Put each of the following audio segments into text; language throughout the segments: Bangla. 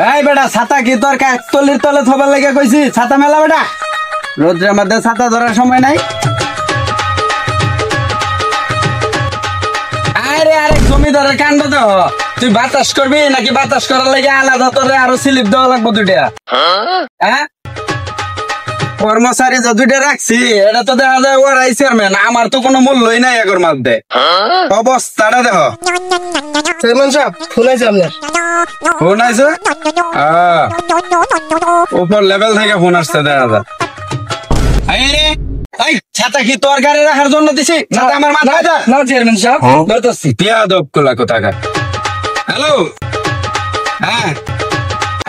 এই বেটা ছাতা কি তোর তলির তলে থবার লেগে কইছি? ছাতা মেলা বেটা, রোদ্রের মধ্যে ছাতা ধরার সময় নাই। আরে আরেক জমিদারের কাণ্ড তো, তুই বাতাস করবি নাকি বাতাস করার লেগে আলাদা তোরে আরো স্লিপ দেওয়া লাগবো দুইটা? হ্যাঁ, কর্মচারী যে দুইটা রাখছি এটা তো দেখা যায় ওরাই চেয়ারম্যান, আমার তো কোনো মূল্যই নাই এর মধ্যে। অবস্থাটা দেখো। চেয়ারম্যান সাহেব ফোন আছে আপনার? ফোন আছে? উপর লেভেল থেকে ফোন আসছে দেখা যায়। ছাতা কি তোর গাড়ি রাখার জন্য দিছি? ছাতা আমার মাথায় দা। না চেয়ারম্যান সাহেব ধরতেছি। বেয়াদব কোলা কোথাকার। হ্যালো, হ্যাঁ,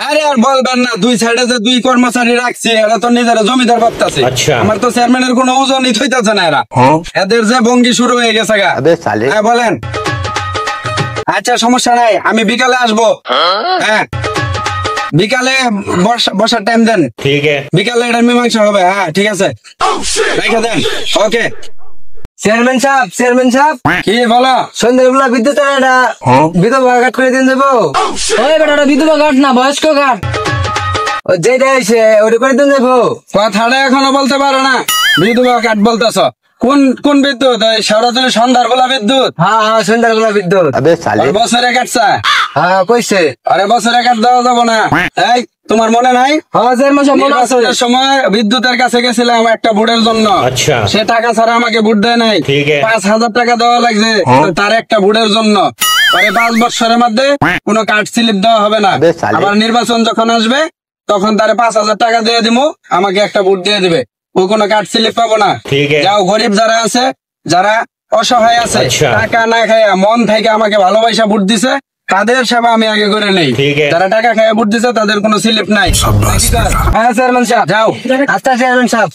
আরে আর বলবেন না, দুই সাইডে যে দুই কর্মচারী রাখছি এরা তো নিজেরা জমিদার ভাবতাছে। আমার তো চেয়ারম্যানের কোনো ওজনই থইতাছে না এরা। এদের যে ভঙ্গি শুরু হয়ে গেছে গা। হ্যাঁ বলেন। আচ্ছা সমস্যা নাই, আমি বিকালে আসবো। হ্যাঁ বিকালে বসার টাইম দেন। ঠিক আছে, বিকালে এটা মীমাংসা হবে। হ্যাঁ ঠিক আছে, রেখে দেন। ওকে চেয়ারম্যান সাহেব কি বলো? সন্ধ্যাবেলা বিদ্যুতের একটা বিধবা কাট করে দিন দেবো। ওই বেটা বিধবা কাট না, বয়স্ক কাট যেটা এসে ওটা করে দিন দেবো। কথাটা এখনো বলতে পারো না, বিধবা কাঠ বলতেছ? কোন কোন বিদ্যুৎ? সরাসরি সন্ধ্যার বেলা বিদ্যুৎ? হ্যাঁ সন্ধ্যাবেলা বিদ্যুৎ। বছরে কাটছে? হ্যাঁ কইছে। আরে বছরে কাট দেওয়া যাবো না। এই তোমার মনে নাই? হ্যাঁ সময় বিদ্যুতের কাছে গেছিলাম একটা ভোটের জন্য। সে টাকা ছাড়া আমাকে ভোট দেয় নাই। 5,000 টাকা দেওয়া লাগছে তার একটা ভোটের জন্য। পরে 5 বছরের মধ্যে কোনো কার্ড স্লিপ দেওয়া হবে না। আবার নির্বাচন যখন আসবে তখন তারে 5,000 টাকা দিয়ে দিব, আমাকে একটা ভোট দিয়ে দিবে। ও কোনো কার্ড স্লিপ পাবো না। যাও, গরিব যারা আছে, যারা অসহায় আছে, টাকা না খাইয়া মন থেকে আমাকে ভালোবাসা ভোট দিছে, তাদের সেবা আমি আগে করে নেই। যারা টাকা খাইয়া ভোট দিছে তাদের কোনো স্লিপ নাই। হ্যাঁ চেয়ারম্যান সাহেব যাও। আচ্ছা চেয়ারম্যান সাহেব।